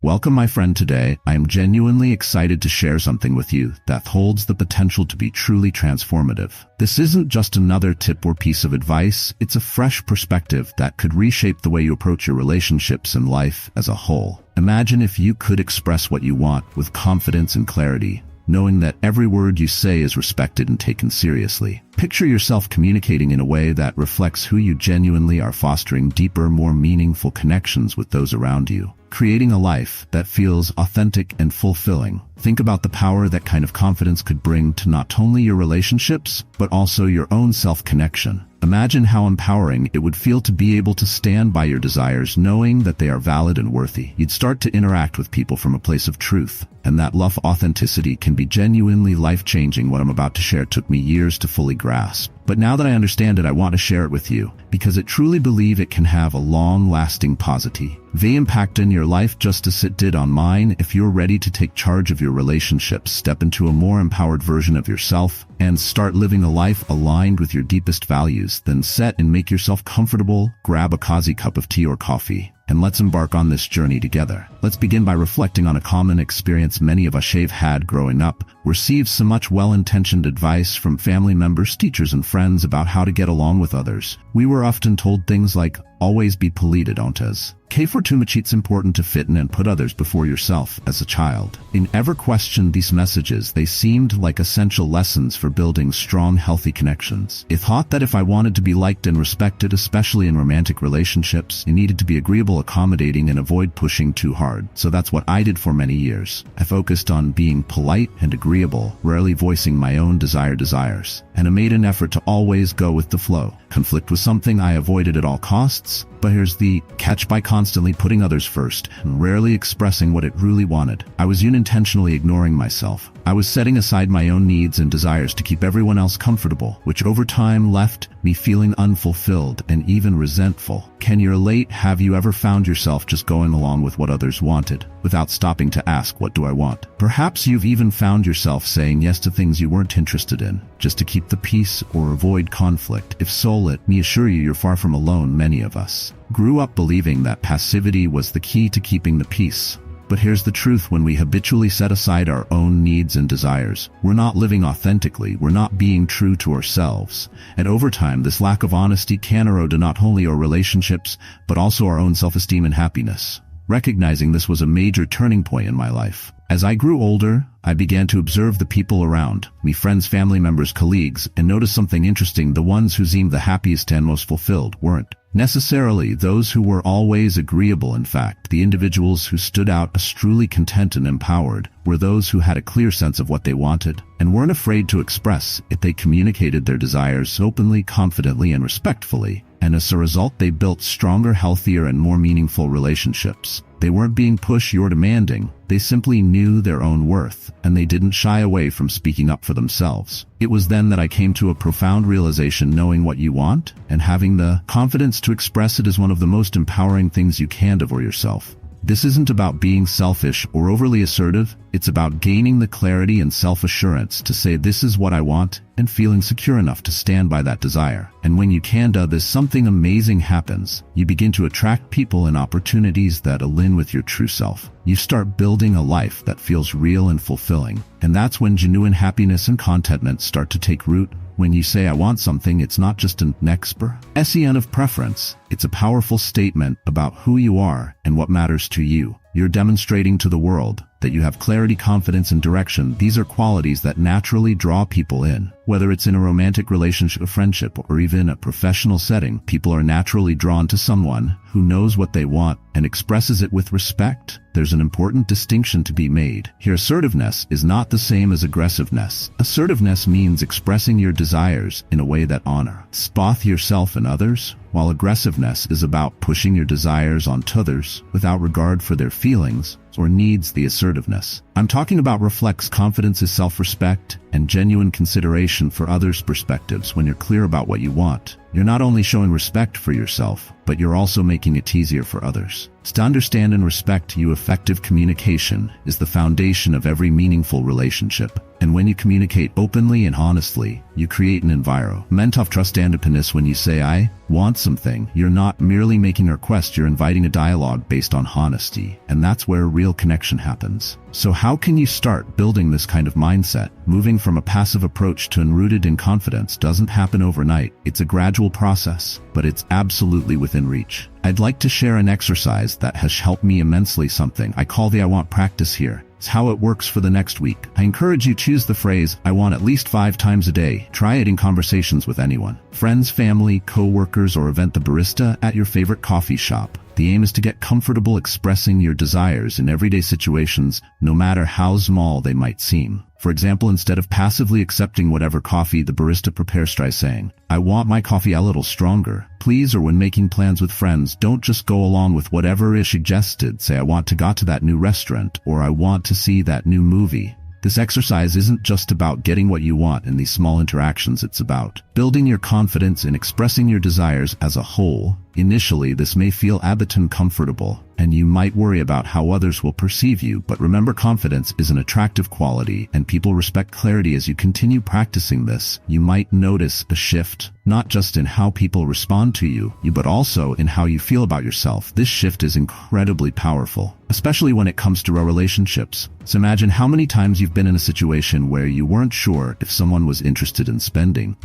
Welcome, my friend. Today, I am genuinely excited to share something with you that holds the potential to be truly transformative. This isn't just another tip or piece of advice, it's a fresh perspective that could reshape the way you approach your relationships and life as a whole. Imagine if you could express what you want with confidence and clarity, knowing that every word you say is respected and taken seriously. Picture yourself communicating in a way that reflects who you genuinely are, fostering deeper, more meaningful connections with those around you, creating a life that feels authentic and fulfilling. Think about the power that kind of confidence could bring to not only your relationships, but also your own self-connection. Imagine how empowering it would feel to be able to stand by your desires, knowing that they are valid and worthy. You'd start to interact with people from a place of truth, and that love authenticity can be genuinely life-changing. What I'm about to share took me years to fully grasp. But now that I understand it, I want to share it with you, because I truly believe it can have a long-lasting positive impact in your life, just as it did on mine. If you're ready to take charge of your relationships, step into a more empowered version of yourself, and start living a life aligned with your deepest values, then set and make yourself comfortable, grab a cozy cup of tea or coffee, and let's embark on this journey together. Let's begin by reflecting on a common experience many of us have had growing up. Received so much well-intentioned advice from family members, teachers, and friends about how to get along with others. We were often told things like, always be polite, don't as. For too much it's important to fit in and put others before yourself. As a child, I never questioned these messages. They seemed like essential lessons for building strong, healthy connections. I thought that if I wanted to be liked and respected, especially in romantic relationships, I needed to be agreeable, accommodating, and avoid pushing too hard. So that's what I did for many years. I focused on being polite and agreeable, rarely voicing my own desires, and I made an effort to always go with the flow. Conflict was something I avoided at all costs, but here's the catch: by constantly putting others first and rarely expressing what it really wanted, I was unintentionally ignoring myself. I was setting aside my own needs and desires to keep everyone else comfortable, which over time left me feeling unfulfilled and even resentful. Can you relate? Have you ever found yourself just going along with what others wanted, without stopping to ask, what do I want? Perhaps you've even found yourself saying yes to things you weren't interested in, just to keep the peace or avoid conflict. If so, let me assure you, you're far from alone. Many of us grew up believing that passivity was the key to keeping the peace. But here's the truth: when we habitually set aside our own needs and desires, we're not living authentically, we're not being true to ourselves. And over time, this lack of honesty can erode not only our relationships, but also our own self-esteem and happiness. Recognizing this was a major turning point in my life. As I grew older, I began to observe the people around me, friends, family members, colleagues, and noticed something interesting. The ones who seemed the happiest and most fulfilled weren't necessarily those who were always agreeable. In fact, the individuals who stood out as truly content and empowered were those who had a clear sense of what they wanted and weren't afraid to express it. They communicated their desires openly, confidently, and respectfully, and as a result, they built stronger, healthier, and more meaningful relationships. They weren't being pushy or demanding. They simply knew their own worth, and they didn't shy away from speaking up for themselves. It was then that I came to a profound realization: knowing what you want and having the confidence to express it is one of the most empowering things you can do for yourself. This isn't about being selfish or overly assertive. It's about gaining the clarity and self-assurance to say, this is what I want, and feeling secure enough to stand by that desire. And when you can do this, something amazing happens. You begin to attract people and opportunities that align with your true self. You start building a life that feels real and fulfilling. And that's when genuine happiness and contentment start to take root. When you say, I want something, it's not just an expression of preference. It's a powerful statement about who you are and what matters to you. You're demonstrating to the world that you have clarity, confidence, and direction. These are qualities that naturally draw people in. Whether it's in a romantic relationship, a friendship, or even a professional setting, people are naturally drawn to someone who knows what they want and expresses it with respect. There's an important distinction to be made here. Assertiveness is not the same as aggressiveness. Assertiveness means expressing your desires in a way that honors both yourself and others, while aggressiveness is about pushing your desires onto others without regard for their feelings or needs. The assertiveness I'm talking about reflects confidence, is self-respect, and genuine consideration for others' perspectives. When you're clear about what you want, you're not only showing respect for yourself, but you're also making it easier for others to understand and respect you. Effective communication is the foundation of every meaningful relationship. And when you communicate openly and honestly, you create an environment of trust and openness. When you say, I want something, you're not merely making a request, you're inviting a dialogue based on honesty. And that's where real connection happens. So how can you start building this kind of mindset? Moving from a passive approach to rooted in confidence doesn't happen overnight. It's a gradual process, but it's absolutely within reach. I'd like to share an exercise that has helped me immensely, something I call the I want practice here. It's how it works for the next week. I encourage you to choose the phrase, I want, at least 5 times a day. Try it in conversations with anyone. Friends, family, co-workers, or even the barista at your favorite coffee shop. The aim is to get comfortable expressing your desires in everyday situations, no matter how small they might seem. For example, instead of passively accepting whatever coffee the barista prepares, try saying, I want my coffee a little stronger, please. Or when making plans with friends, don't just go along with whatever is suggested. Say, I want to go to that new restaurant, or I want to see that new movie. This exercise isn't just about getting what you want in these small interactions, it's about building your confidence in expressing your desires as a whole. Initially, this may feel a bit uncomfortable, and you might worry about how others will perceive you, but remember, confidence is an attractive quality, and people respect clarity. As you continue practicing this, you might notice a shift, not just in how people respond to you, but also in how you feel about yourself. This shift is incredibly powerful, especially when it comes to our relationships. So imagine how many times you've been in a situation where you weren't sure if someone was interested in spending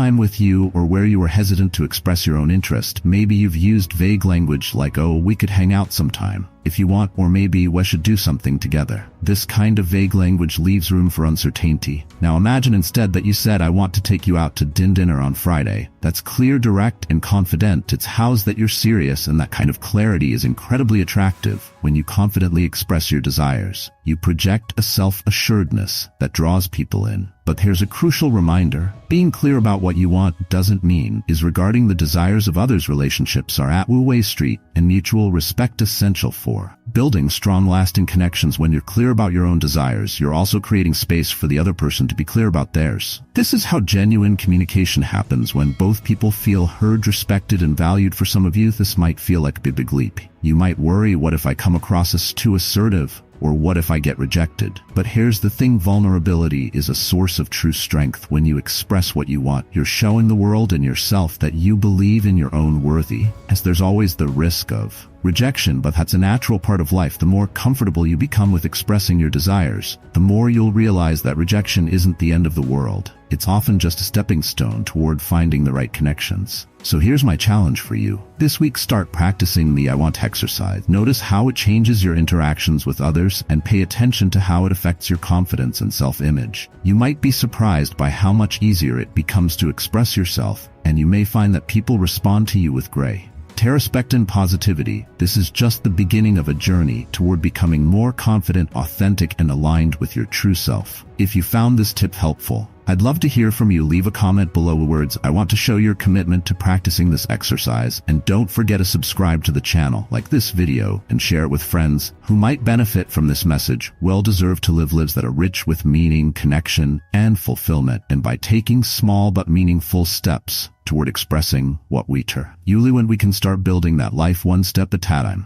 time with you, or where you were hesitant to express your own interest. Maybe you've used vague language like, oh, we could hang out sometime if you want, or maybe we should do something together. This kind of vague language leaves room for uncertainty. Now imagine instead that you said, I want to take you out to dinner on Friday. That's clear, direct, and confident. It's hows that you're serious, and that kind of clarity is incredibly attractive. When you confidently express your desires, you project a self-assuredness that draws people in. But here's a crucial reminder. Being clear about what you want doesn't mean is regarding the desires of others. Relationships are at two-way street, and mutual respect essential for building strong, lasting connections. When you're clear about your own desires, you're also creating space for the other person to be clear about theirs. This is how genuine communication happens, when both people feel heard, respected, and valued. For some of you, this might feel like a big leap. You might worry, what if I come across as too assertive? Or what if I get rejected? But here's the thing, vulnerability is a source of true strength. When you express what you want, you're showing the world and yourself that you believe in your own worthy, as there's always the risk of rejection, but that's a natural part of life. The more comfortable you become with expressing your desires, the more you'll realize that rejection isn't the end of the world. It's often just a stepping stone toward finding the right connections. So here's my challenge for you. This week, start practicing the I want exercise. Notice how it changes your interactions with others, and pay attention to how it affects your confidence and self-image. You might be surprised by how much easier it becomes to express yourself, and you may find that people respond to you with grace, respect, and positivity. This is just the beginning of a journey toward becoming more confident, authentic, and aligned with your true self. If you found this tip helpful, I'd love to hear from you. Leave a comment below with words, I want, to show your commitment to practicing this exercise. And don't forget to subscribe to the channel, like this video, and share it with friends who might benefit from this message. Well deserved to live lives that are rich with meaning, connection, and fulfillment. And by taking small but meaningful steps toward expressing what we when we can start building that life one step at a time.